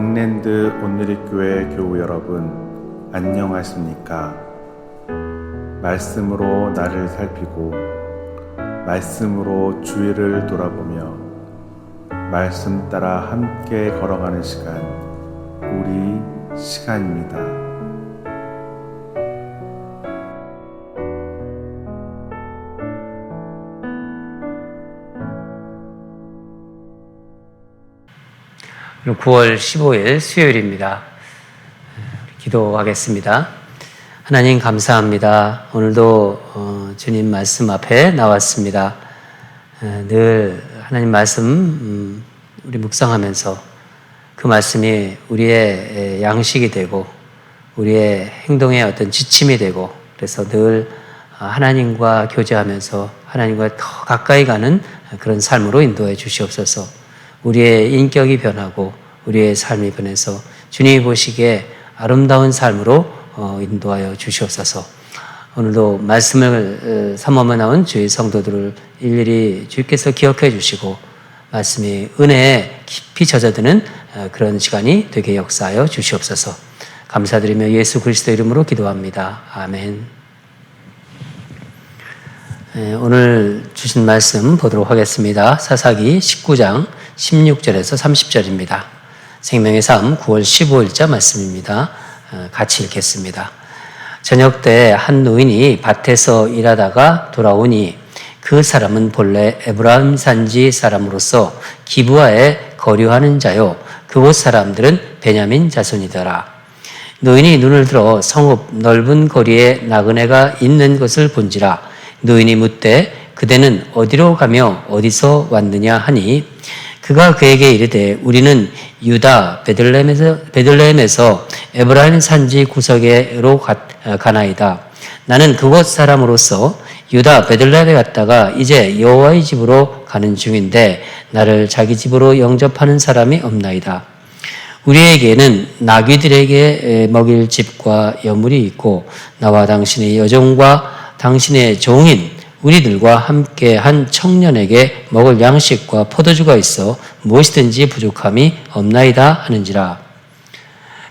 잉랜드 온누리교회 교우 여러분, 안녕하십니까? 말씀으로 나를 살피고 말씀으로 주위를 돌아보며 말씀 따라 함께 걸어가는 시간, 우리 시간입니다. 오늘 9월 15일 수요일입니다. 기도하겠습니다. 하나님 감사합니다. 오늘도 주님 말씀 앞에 나왔습니다. 늘 하나님 말씀 우리 묵상하면서 그 말씀이 우리의 양식이 되고 우리의 행동의 어떤 지침이 되고, 그래서 늘 하나님과 교제하면서 하나님과 더 가까이 가는 그런 삶으로 인도해 주시옵소서. 우리의 인격이 변하고 우리의 삶이 변해서 주님이 보시기에 아름다운 삶으로 인도하여 주시옵소서. 오늘도 말씀을 삼으며 나온 주의 성도들을 일일이 주께서 기억해 주시고 말씀이 은혜에 깊이 젖어드는 그런 시간이 되게 역사하여 주시옵소서. 감사드리며 예수 그리스도 이름으로 기도합니다. 아멘. 오늘 주신 말씀 보도록 하겠습니다. 사사기 19장 16절에서 30절입니다. 생명의 삶 9월 15일자 말씀입니다. 같이 읽겠습니다. 저녁 때 한 노인이 밭에서 일하다가 돌아오니 그 사람은 본래 에브라임 산지 사람으로서 기브아에 거류하는 자요, 그곳 사람들은 베냐민 자손이더라. 노인이 눈을 들어 성읍 넓은 거리에 나그네가 있는 것을 본지라. 노인이 묻되 그대는 어디로 가며 어디서 왔느냐 하니 그가 그에게 이르되 우리는 유다 베들레헴에서 에브라임 산지 구석에로 가나이다. 나는 그곳 사람으로서 유다 베들레헴에 갔다가 이제 여호와의 집으로 가는 중인데 나를 자기 집으로 영접하는 사람이 없나이다. 우리에게는 나귀들에게 먹일 집과 여물이 있고 나와 당신의 여종과 당신의 종인 우리들과 함께 한 청년에게 먹을 양식과 포도주가 있어 무엇이든지 부족함이 없나이다 하는지라.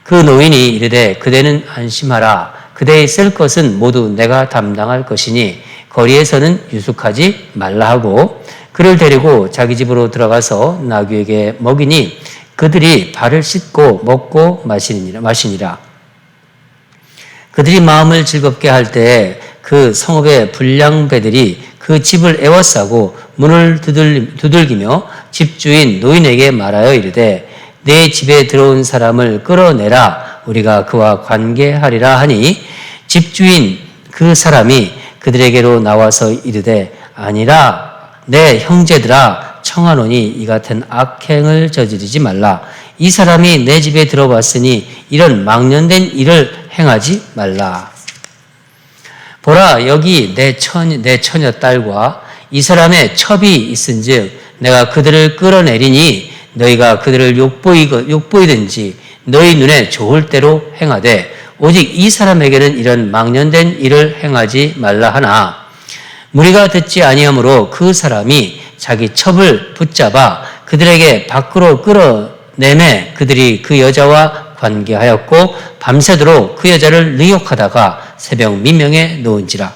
그 노인이 이르되 그대는 안심하라. 그대의 쓸 것은 모두 내가 담당할 것이니 거리에서는 유숙하지 말라 하고 그를 데리고 자기 집으로 들어가서 나귀에게 먹이니 그들이 발을 씻고 먹고 마시니라. 그들이 마음을 즐겁게 할 때에 그 성읍의 불량배들이 그 집을 에워싸고 문을 두들기며 집주인 노인에게 말하여 이르되 내 집에 들어온 사람을 끌어내라. 우리가 그와 관계하리라 하니 집주인 그 사람이 그들에게로 나와서 이르되 아니라 내 형제들아 청하노니 이 같은 악행을 저지르지 말라. 이 사람이 내 집에 들어왔으니 이런 망령된 일을 행하지 말라. 보라, 여기 내 처녀 딸과 이 사람의 첩이 있은즉 내가 그들을 끌어내리니 너희가 그들을 욕보이든지 너희 눈에 좋을 대로 행하되 오직 이 사람에게는 이런 망령된 일을 행하지 말라 하나 무리가 듣지 아니하므로 그 사람이 자기 첩을 붙잡아 그들에게 밖으로 끌어내매 그들이 그 여자와 관계하였고 밤새도록 그 여자를 능욕하다가 새벽 미명에 놓은지라.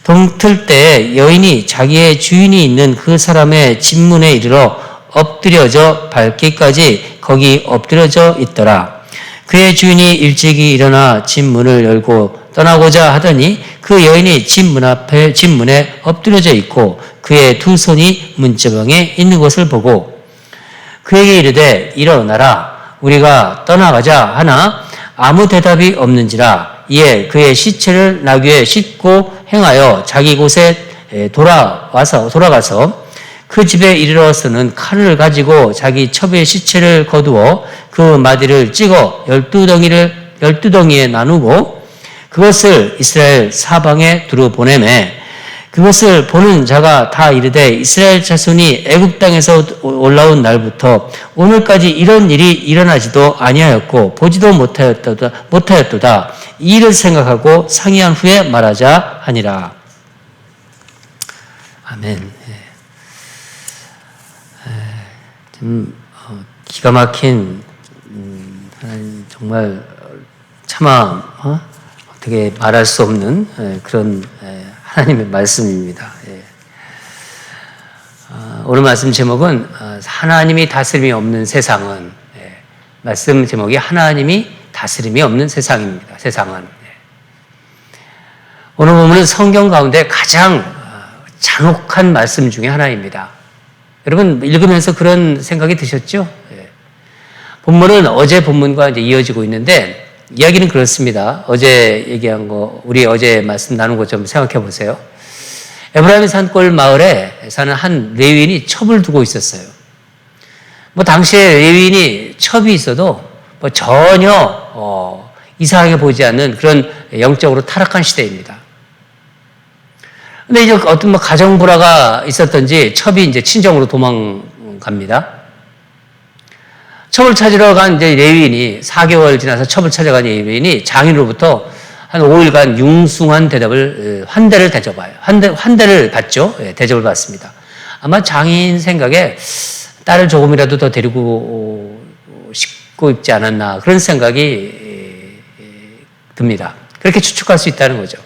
동틀 때 여인이 자기의 주인이 있는 그 사람의 집문에 이르러 엎드려져 밟기까지 거기 엎드려져 있더라. 그의 주인이 일찍이 일어나 집문을 열고 떠나고자 하더니 그 여인이 집문에 엎드려져 있고 그의 두 손이 문지방에 있는 것을 보고 그에게 이르되 일어나라. 우리가 떠나가자 하나 아무 대답이 없는지라. 이에 그의 시체를 나귀에 싣고 행하여 자기 곳에 돌아가서 그 집에 이르러서는 칼을 가지고 자기 첩의 시체를 거두어 그 마디를 찍어 12덩이에 나누고 그것을 이스라엘 사방에 두루 보내매 그것을 보는 자가 다 이르되 이스라엘 자손이 애굽 땅에서 올라온 날부터 오늘까지 이런 일이 일어나지도 아니하였고 보지도 못하였도다. 이 일을 생각하고 상의한 후에 말하자 하니라. 아멘. 좀 기가 막힌 정말 차마 어떻게 말할 수 없는 그런 하나님의 말씀입니다. 오늘 말씀 제목은 하나님이 다스림이 없는 세상은, 말씀 제목이 하나님이 다스림이 없는 세상입니다. 세상은. 오늘 보면 성경 가운데 가장 잔혹한 말씀 중에 하나입니다. 여러분 읽으면서 그런 생각이 드셨죠? 본문은 어제 본문과 이제 이어지고 있는데 이야기는 그렇습니다. 어제 얘기한 거, 우리 어제 말씀 나눈 것 좀 생각해 보세요. 에브라임 산골 마을에 사는 한 레위인이 첩을 두고 있었어요. 뭐 당시에 레위인이 첩이 있어도 뭐 전혀 이상하게 보지 않는 그런 영적으로 타락한 시대입니다. 근데 이제 어떤 뭐 가정 불화가 있었던지 첩이 이제 친정으로 도망갑니다. 첩을 찾으러 간 이제 레위인이 4개월 지나서 첩을 찾아간 레위인이 장인으로부터 한 5일간 융숭한 대답을 환대를 대접해요. 환대를 받죠. 대접을 받습니다. 아마 장인 생각에 딸을 조금이라도 더 데리고 싶고 있지 않았나 그런 생각이 듭니다. 그렇게 추측할 수 있다는 거죠.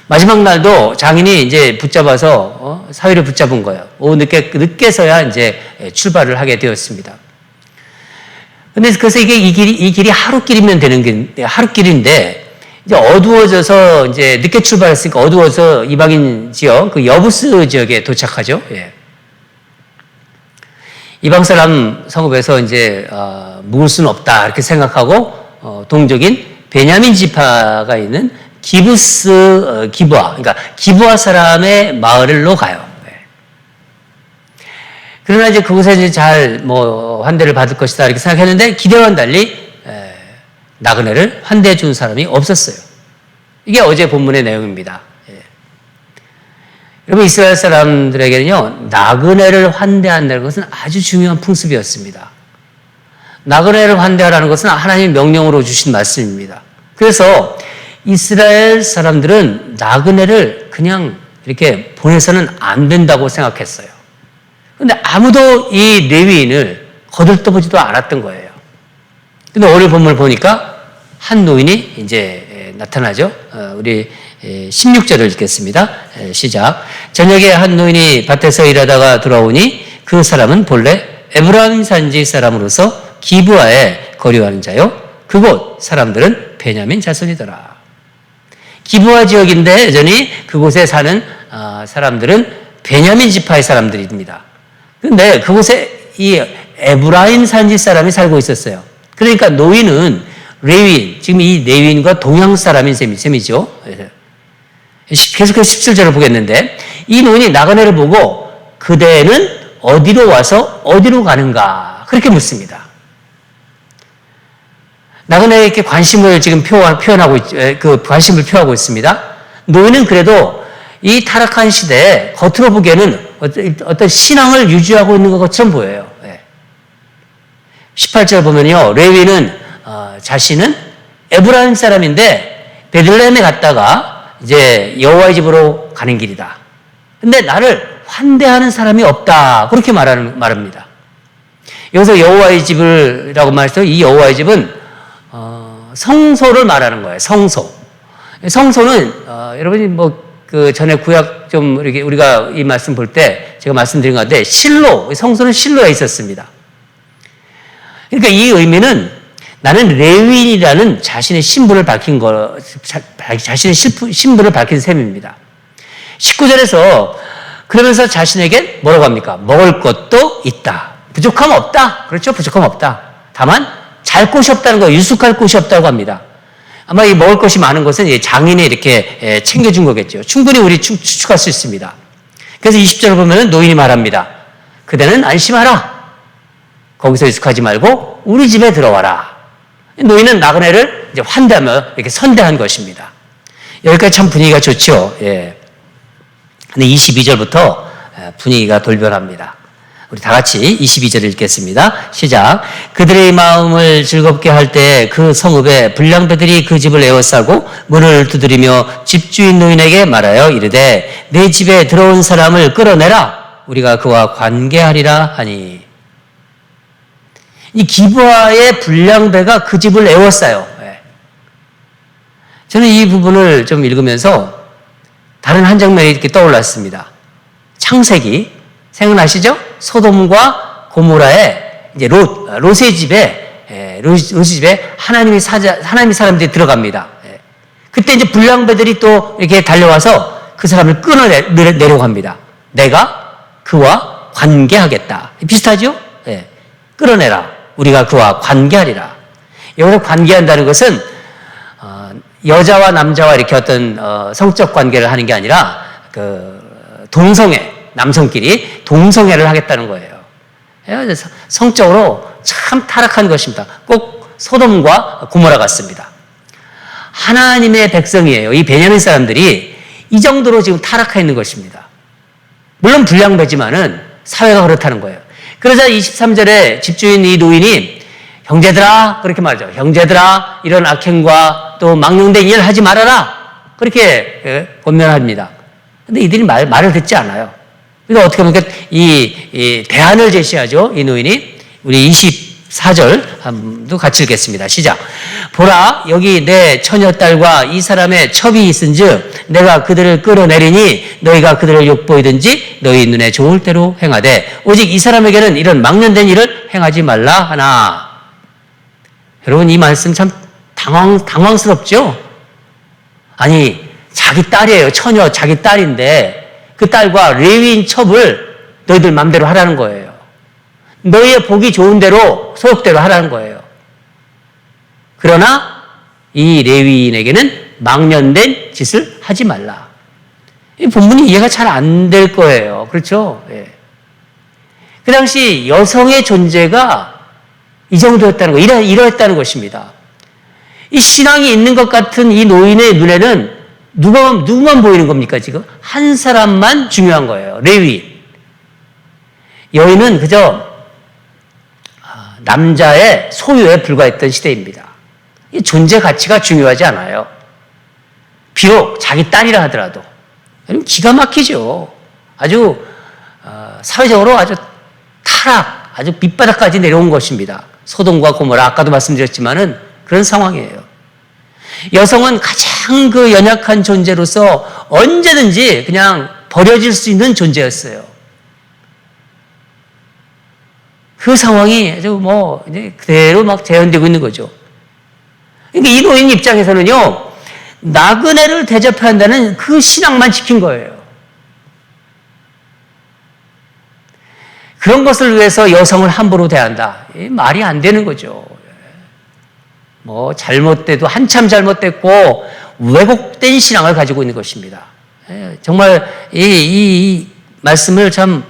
마지막 날도 장인이 이제 붙잡아서 사위를 붙잡은 거예요. 오후 늦게서야 이제 출발을 하게 되었습니다. 근데 그래서 이 길이 하루길이면 되는 게 하루길인데 이제 어두워져서 이제 늦게 출발했으니까 어두워서 이방인 지역 그 여부스 지역에 도착하죠. 이방 사람 성읍에서 이제 묵을 수는 없다 이렇게 생각하고 동족인 베냐민 지파가 있는 기부아 그러니까 기부아 사람의 마을로 가요. 그러나 이제 그곳에 이제 잘 뭐 환대를 받을 것이다 이렇게 생각했는데 기대와는 달리 나그네를 환대해 준 사람이 없었어요. 이게 어제 본문의 내용입니다. 여러분 이스라엘 사람들에게는요 나그네를 환대한다는 것은 아주 중요한 풍습이었습니다. 나그네를 환대하라는 것은 하나님 명령으로 주신 말씀입니다. 그래서 이스라엘 사람들은 나그네를 그냥 이렇게 보내서는 안 된다고 생각했어요. 근데 아무도 이 레위인을 거들떠보지도 않았던 거예요. 근데 오늘 본문을 보니까 한 노인이 이제 나타나죠. 우리 16절을 읽겠습니다. 시작. 저녁에 한 노인이 밭에서 일하다가 돌아오니 그 사람은 본래 에브라임 산지 사람으로서 기브아에 거류하는 자요. 그곳 사람들은 베냐민 자손이더라. 기브아 지역인데 여전히 그곳에 사는 사람들은 베냐민 지파의 사람들입니다. 그런데 그곳에 이 에브라임 산지 사람이 살고 있었어요. 그러니까 노인은 레위인, 지금 이 레위인과 동양 사람인 셈이죠. 계속해서 17절을 보겠는데 이 노인이 나그네를 보고 그대는 어디로 와서 어디로 가는가 그렇게 묻습니다. 나그네에게 관심을 지금 표현하고 그 관심을 표하고 있습니다. 노인은 그래도 이 타락한 시대에 겉으로 보기에는 어떤 신앙을 유지하고 있는 것처럼 보여요. 18절 보면요, 레위는 자신은 에브라임 사람인데 베들레헴에 갔다가 이제 여호와의 집으로 가는 길이다. 근데 나를 환대하는 사람이 없다. 그렇게 말합니다. 여기서 여호와의 집을라고 말해서 이 여호와의 집은 성소를 말하는 거예요. 성소. 성소는 여러분이 뭐 그 전에 구약 좀 이렇게 우리가 이 말씀 볼 때 제가 말씀드린 건데 실로, 성소는 실로에 있었습니다. 그러니까 이 의미는 나는 레위인이라는 자신의 신분을 밝힌 자신의 신분을 밝힌 셈입니다. 19절에서 그러면서 자신에게 뭐라고 합니까? 먹을 것도 있다. 부족함 없다. 그렇죠? 부족함 없다. 다만 잘 곳이 없다는 거, 유숙할 곳이 없다고 합니다. 아마 이 먹을 것이 많은 것은 장인이 이렇게 챙겨준 거겠죠. 충분히 우리 추측할 수 있습니다. 그래서 20절을 보면 노인이 말합니다. 그대는 안심하라. 거기서 유숙하지 말고 우리 집에 들어와라. 노인은 나그네를 이제 환대하며 이렇게 선대한 것입니다. 여기까지 참 분위기가 좋죠. 근데 22절부터 분위기가 돌변합니다. 우리 다 같이 22절을 읽겠습니다. 시작. 그들의 마음을 즐겁게 할 때 그 성읍의 불량배들이 그 집을 에워싸고 문을 두드리며 집주인 노인에게 말하여 이르되 내 집에 들어온 사람을 끌어내라. 우리가 그와 관계하리라 하니. 이 기브아의 불량배가 그 집을 애워싸요. 예. 저는 이 부분을 좀 읽으면서 다른 한 장면이 이렇게 떠올랐습니다. 창세기 생각나시죠? 소돔과 고모라의 이제 롯의 집에 롯의 집에 하나님의 사람들이 들어갑니다. 예. 그때 이제 불량배들이 또 이렇게 달려와서 그 사람을 끌어내려고 합니다. 내가 그와 관계하겠다. 비슷하죠? 예. 끌어내라. 우리가 그와 관계하리라. 여기서 관계한다는 것은 여자와 남자와 이렇게 어떤 성적 관계를 하는 게 아니라 그 동성애, 남성끼리 동성애를 하겠다는 거예요. 성적으로 참 타락한 것입니다. 꼭 소돔과 고모라 같습니다. 하나님의 백성이에요. 이 베냐민 사람들이 이 정도로 지금 타락해 있는 것입니다. 물론 불량배지만은 사회가 그렇다는 거예요. 그러자 23절에 집주인 이 노인이 형제들아 그렇게 말하죠. 형제들아 이런 악행과 또 망령된 일 하지 말아라. 그렇게 권면합니다. 근데 이들이 말을 듣지 않아요. 그래서 어떻게 보면 이 대안을 제시하죠. 이 노인이. 우리 24절도 같이 읽겠습니다. 시작. 보라 여기 내 처녀딸과 이 사람의 첩이 있은즉 내가 그들을 끌어내리니 너희가 그들을 욕보이든지 너희 눈에 좋을 대로 행하되 오직 이 사람에게는 이런 망령된 일을 행하지 말라 하나. 여러분 이 말씀 참 당황스럽죠? 아니 자기 딸이에요. 처녀 자기 딸인데 그 딸과 레위인 첩을 너희들 맘대로 하라는 거예요. 너희의 복이 좋은 대로 소욕대로 하라는 거예요. 그러나 이 레위인에게는 망령된 짓을 하지 말라. 이 본문이 이해가 잘 안 될 거예요. 그렇죠? 예. 그 당시 여성의 존재가 이 정도였다는 거, 이러했다는 것입니다. 이 신앙이 있는 것 같은 이 노인의 눈에는 누구만 보이는 겁니까, 지금? 한 사람만 중요한 거예요. 레위. 여인은 그저 남자의 소유에 불과했던 시대입니다. 이 존재 가치가 중요하지 않아요. 비록 자기 딸이라 하더라도. 기가 막히죠. 아주 사회적으로 아주 타락, 아주 밑바닥까지 내려온 것입니다. 소돔과 고모라 아까도 말씀드렸지만은 그런 상황이에요. 여성은 가장 그 연약한 존재로서 언제든지 그냥 버려질 수 있는 존재였어요. 그 상황이 아주 이제 그대로 막 재현되고 있는 거죠. 그러니까 이 노인 입장에서는요, 나그네를 대접해야 한다는 그 신앙만 지킨 거예요. 그런 것을 위해서 여성을 함부로 대한다. 말이 안 되는 거죠. 잘못돼도 한참 잘못됐고 왜곡된 신앙을 가지고 있는 것입니다. 정말 이 말씀을 참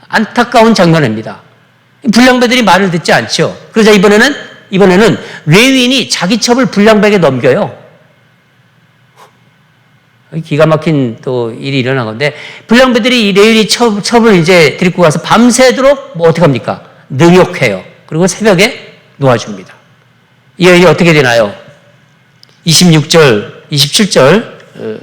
안타까운 장면입니다. 불량배들이 말을 듣지 않죠. 그러자 이번에는 레위인이 자기 첩을 불량배에게 넘겨요. 기가 막힌 또 일이 일어난 건데, 불량배들이 이 레위인이 첩을 이제 데리고 가서 밤새도록 어떻게 합니까? 능욕해요. 그리고 새벽에 놓아줍니다. 이 여인이 어떻게 되나요? 26절, 27절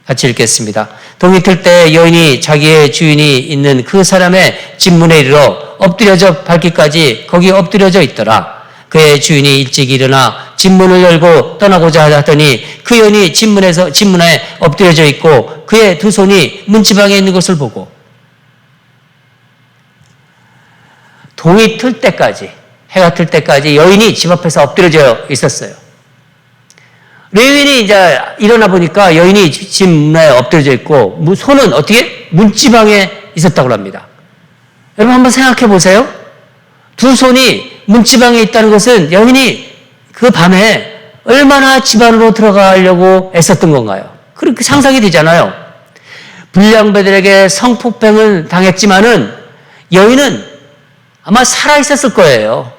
같이 읽겠습니다. 동이 틀 때 여인이 자기의 주인이 있는 그 사람의 집문에 이르러 엎드려져 밟기까지 거기 엎드려져 있더라. 그의 주인이 일찍 일어나 집문을 열고 떠나고자 하더니 그 여인이 집문에 엎드려져 있고 그의 두 손이 문지방에 있는 것을 보고 동이 틀 때까지, 해가 틀 때까지 여인이 집 앞에서 엎드려져 있었어요. 레위인이 이제 일어나 보니까 여인이 집 문에 엎드려져 있고 손은 어떻게? 문지방에 있었다고 합니다. 여러분 한번 생각해 보세요. 두 손이 문지방에 있다는 것은 여인이 그 밤에 얼마나 집 안으로 들어가려고 애썼던 건가요? 그렇게 상상이 되잖아요. 불량배들에게 성폭행을 당했지만은 여인은 아마 살아있었을 거예요.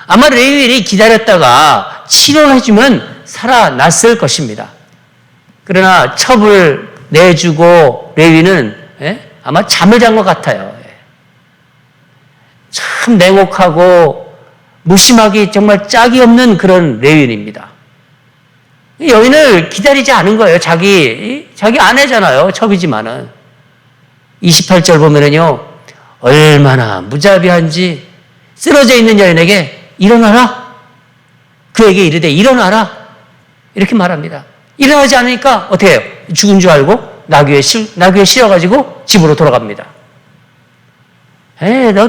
아마 레위인이 기다렸다가 치료해주면 살아났을 것입니다. 그러나 첩을 내주고 레위인은 아마 잠을 잔 것 같아요. 참 냉혹하고 무심하기 정말 짝이 없는 그런 레위인입니다. 여인을 기다리지 않은 거예요. 자기 아내잖아요. 첩이지만은. 28절 보면은요, 얼마나 무자비한지 쓰러져 있는 여인에게 일어나라. 그에게 이르되 일어나라. 이렇게 말합니다. 일어나지 않으니까 어떻게 해요? 죽은 줄 알고 나귀에 실어가지고 집으로 돌아갑니다.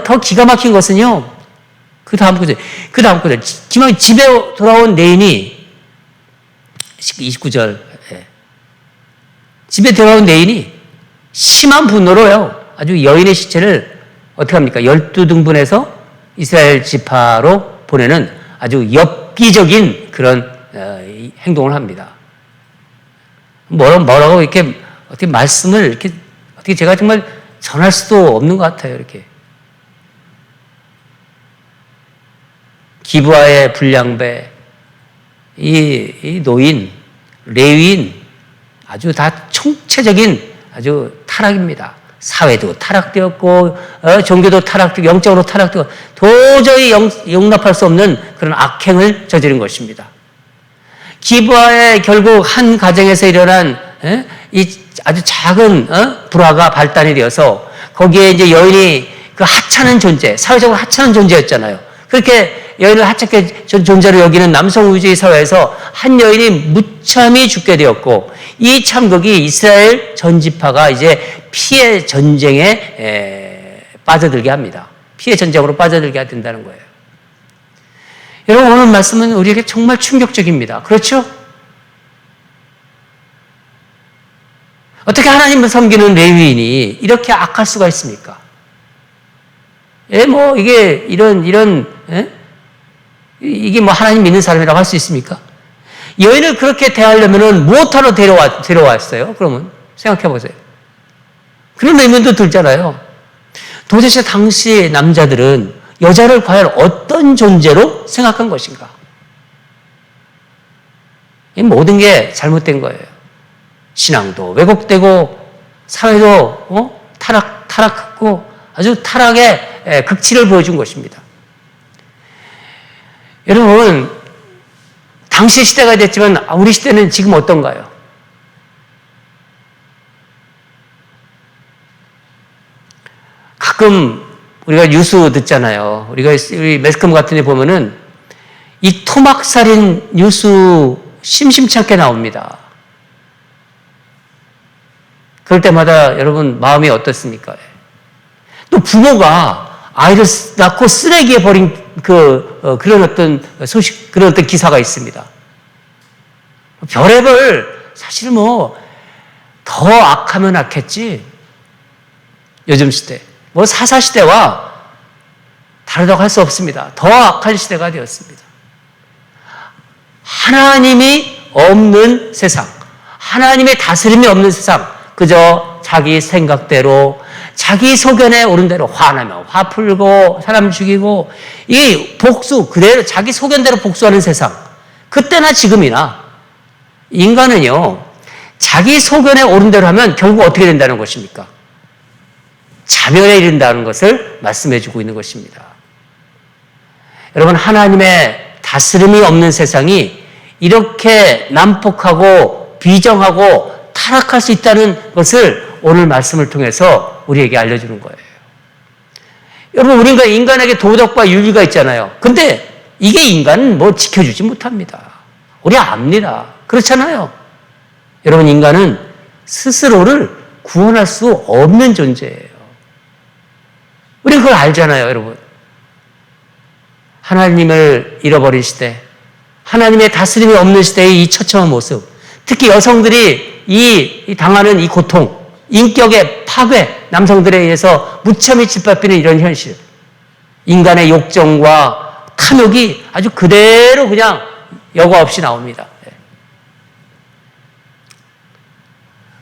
더 기가 막힌 것은요. 그 다음 구절. 집에 돌아온 내인이 29절. 집에 돌아온 내인이 심한 분노로요. 아주 여인의 시체를 어떻게 합니까? 12등분해서 이스라엘 지파로 보내는 아주 엽기적인 그런 행동을 합니다. 뭐라고 이렇게 어떻게 말씀을 이렇게 어떻게 제가 정말 전할 수도 없는 것 같아요. 이렇게 기브아의 불량배, 이 노인, 레위인 아주 다 총체적인 아주 타락입니다. 사회도 타락되었고 종교도 타락되고 영적으로 타락되고 도저히 용납할 수 없는 그런 악행을 저지른 것입니다. 기브아의 결국 한 가정에서 일어난 이 아주 작은 불화가 발단이 되어서 거기에 이제 여인이 그 하찮은 존재, 사회적으로 하찮은 존재였잖아요. 그렇게 여인을 하찮게 존재로 여기는 남성 위주의 사회에서 한 여인이 무참히 죽게 되었고 이 참극이 이스라엘 전지파가 이제 피해 전쟁에 빠져들게 합니다. 피해 전쟁으로 빠져들게 된다는 거예요. 여러분 오늘 말씀은 우리에게 정말 충격적입니다. 그렇죠? 어떻게 하나님을 섬기는 레위인이 이렇게 악할 수가 있습니까? 이게 뭐 하나님 믿는 사람이라고 할 수 있습니까? 여인을 그렇게 대하려면은 무엇하러 데려왔어요? 그러면 생각해 보세요. 그런 의문도 들잖아요. 도대체 당시 남자들은 여자를 과연 어떤 존재로 생각한 것인가? 이 모든 게 잘못된 거예요. 신앙도 왜곡되고 사회도 타락하고 아주 타락의 극치를 보여준 것입니다. 여러분 당시 시대가 됐지만 우리 시대는 지금 어떤가요? 가끔 우리가 뉴스 듣잖아요. 우리 매스컴 같은 데 보면은 이 토막살인 뉴스 심심치 않게 나옵니다. 그럴 때마다 여러분 마음이 어떻습니까? 또 부모가 아이를 낳고 쓰레기에 버린 그런 어떤 소식, 그런 어떤 기사가 있습니다. 별의별 사실 더 악하면 악했지. 요즘 시대. 사사시대와 다르다고 할 수 없습니다. 더 악한 시대가 되었습니다. 하나님이 없는 세상, 하나님의 다스림이 없는 세상, 그저 자기 생각대로, 자기 소견에 오른 대로 화나며 화 풀고 사람 죽이고 이 복수, 그대로 자기 소견대로 복수하는 세상. 그때나 지금이나 인간은요, 자기 소견에 오른 대로 하면 결국 어떻게 된다는 것입니까? 자멸에 이른다는 것을 말씀해 주고 있는 것입니다. 여러분, 하나님의 다스림이 없는 세상이 이렇게 난폭하고 비정하고 타락할 수 있다는 것을 오늘 말씀을 통해서 우리에게 알려주는 거예요. 여러분, 우리가 인간에게 도덕과 윤리가 있잖아요. 근데 이게 인간은 지켜주지 못합니다. 우리 압니다. 그렇잖아요. 여러분, 인간은 스스로를 구원할 수 없는 존재예요. 우리 그걸 알잖아요, 여러분. 하나님을 잃어버린 시대, 하나님의 다스림이 없는 시대의 이 처참한 모습, 특히 여성들이 이 당하는 이 고통, 인격의 파괴, 남성들에 의해서 무참히 짓밟히는 이런 현실, 인간의 욕정과 탐욕이 아주 그대로 그냥 여과 없이 나옵니다.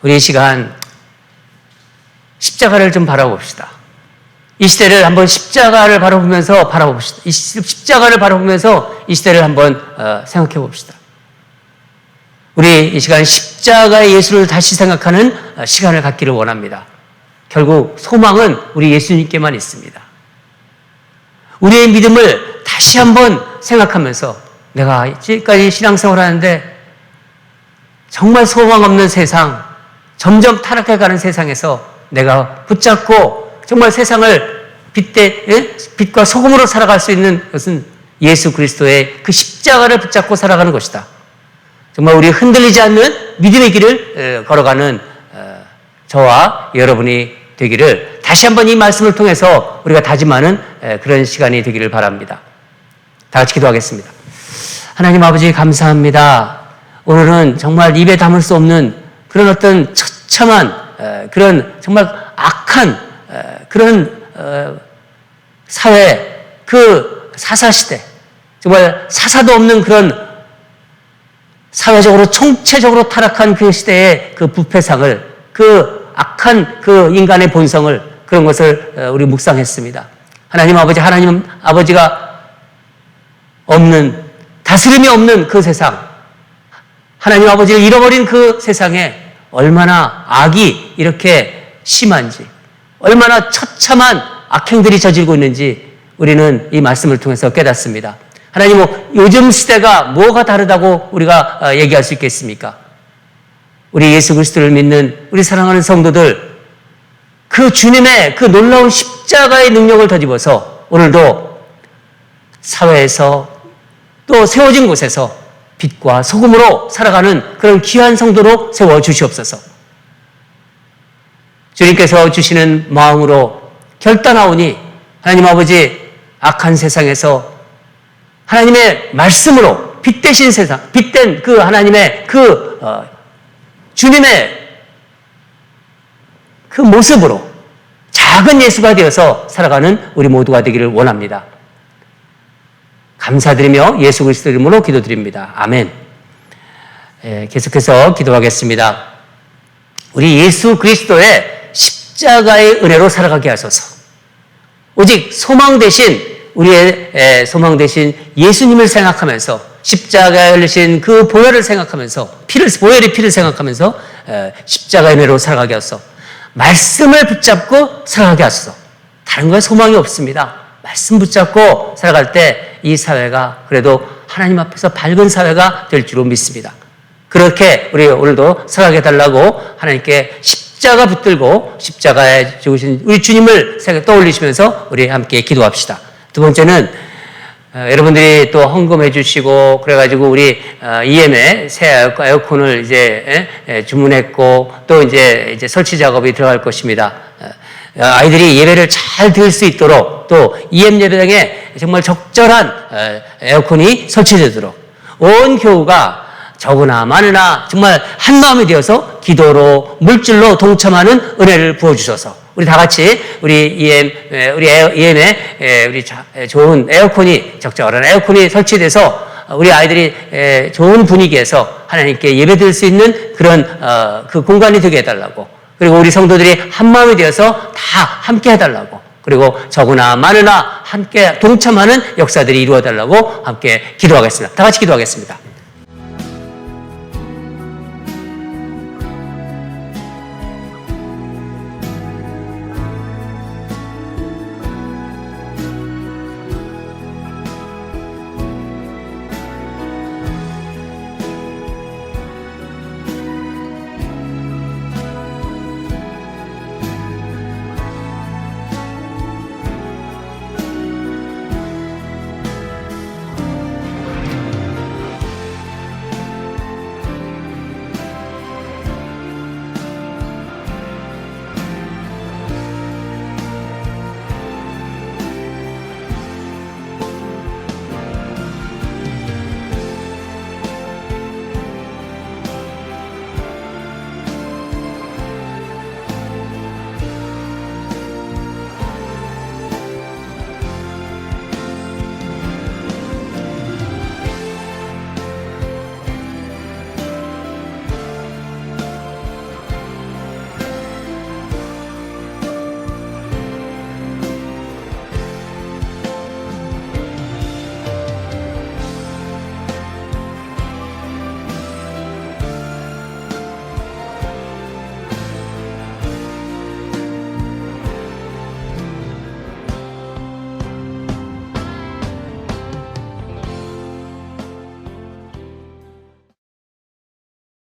우리 이 시간 십자가를 좀 바라봅시다. 이 시대를 한번 십자가를 바라보면서 바라봅시다. 이 십자가를 바라보면서 이 시대를 한번 생각해 봅시다. 우리 이 시간 십자가의 예수를 다시 생각하는 시간을 갖기를 원합니다. 결국 소망은 우리 예수님께만 있습니다. 우리의 믿음을 다시 한번 생각하면서 내가 지금까지 신앙생활을 하는데 정말 소망 없는 세상, 점점 타락해가는 세상에서 내가 붙잡고 정말 세상을 빛과 소금으로 살아갈 수 있는 것은 예수 그리스도의 그 십자가를 붙잡고 살아가는 것이다. 정말 우리 흔들리지 않는 믿음의 길을 걸어가는 저와 여러분이 되기를 다시 한번 이 말씀을 통해서 우리가 다짐하는 그런 시간이 되기를 바랍니다. 다 같이 기도하겠습니다. 하나님 아버지 감사합니다. 오늘은 정말 입에 담을 수 없는 그런 어떤 처참한 그런 정말 악한 그런 사회, 그 사사시대, 정말 사사도 없는 그런 사회적으로 총체적으로 타락한 그 시대의 그 부패상을, 그 악한 그 인간의 본성을, 그런 것을 우리 묵상했습니다. 하나님 아버지가 없는, 다스림이 없는 그 세상, 하나님 아버지를 잃어버린 그 세상에 얼마나 악이 이렇게 심한지, 얼마나 처참한 악행들이 저지르고 있는지 우리는 이 말씀을 통해서 깨닫습니다. 하나님, 요즘 시대가 뭐가 다르다고 우리가 얘기할 수 있겠습니까? 우리 예수 그리스도를 믿는 우리 사랑하는 성도들, 그 주님의 그 놀라운 십자가의 능력을 덧입어서 오늘도 사회에서 또 세워진 곳에서 빛과 소금으로 살아가는 그런 귀한 성도로 세워주시옵소서. 주님께서 주시는 마음으로 결단하오니 하나님 아버지, 악한 세상에서 하나님의 말씀으로 빛되신 세상, 빛된 그 하나님의 주님의 그 모습으로 작은 예수가 되어서 살아가는 우리 모두가 되기를 원합니다. 감사드리며 예수 그리스도 이름으로 기도드립니다. 아멘. 계속해서 기도하겠습니다. 우리 예수 그리스도의 십자가의 은혜로 살아가게 하소서. 오직 소망 대신, 우리의 소망 대신 예수님을 생각하면서, 십자가에 흘리신 그 보혈을 생각하면서, 보혈의 피를 생각하면서 십자가의 은혜로 살아가게 하소서. 말씀을 붙잡고 살아가게 하소서. 다른 거에 소망이 없습니다. 말씀 붙잡고 살아갈 때 이 사회가 그래도 하나님 앞에서 밝은 사회가 될 줄로 믿습니다. 그렇게 우리 오늘도 살아가게 해달라고 하나님께 십자가 붙들고 십자가에 죽으신 우리 주님을 떠올리시면서 우리 함께 기도합시다. 두 번째는 여러분들이 또 헌금해 주시고 그래가지고 우리 EM에 새 에어컨을 이제 주문했고 또 이제 설치 작업이 들어갈 것입니다. 아이들이 예배를 잘 들을 수 있도록 또 EM 예배당에 정말 적절한 에어컨이 설치되도록 온 교우가 적으나 많으나 정말 한 마음이 되어서 기도로 물질로 동참하는 은혜를 부어주셔서 우리 다 같이 우리 EM에 우리 좋은 에어컨이, 적절한 에어컨이 설치돼서 우리 아이들이 좋은 분위기에서 하나님께 예배드릴 수 있는 그런 그 공간이 되게 해달라고, 그리고 우리 성도들이 한 마음이 되어서 다 함께 해달라고, 그리고 적으나 많으나 함께 동참하는 역사들이 이루어달라고 함께 기도하겠습니다. 다 같이 기도하겠습니다.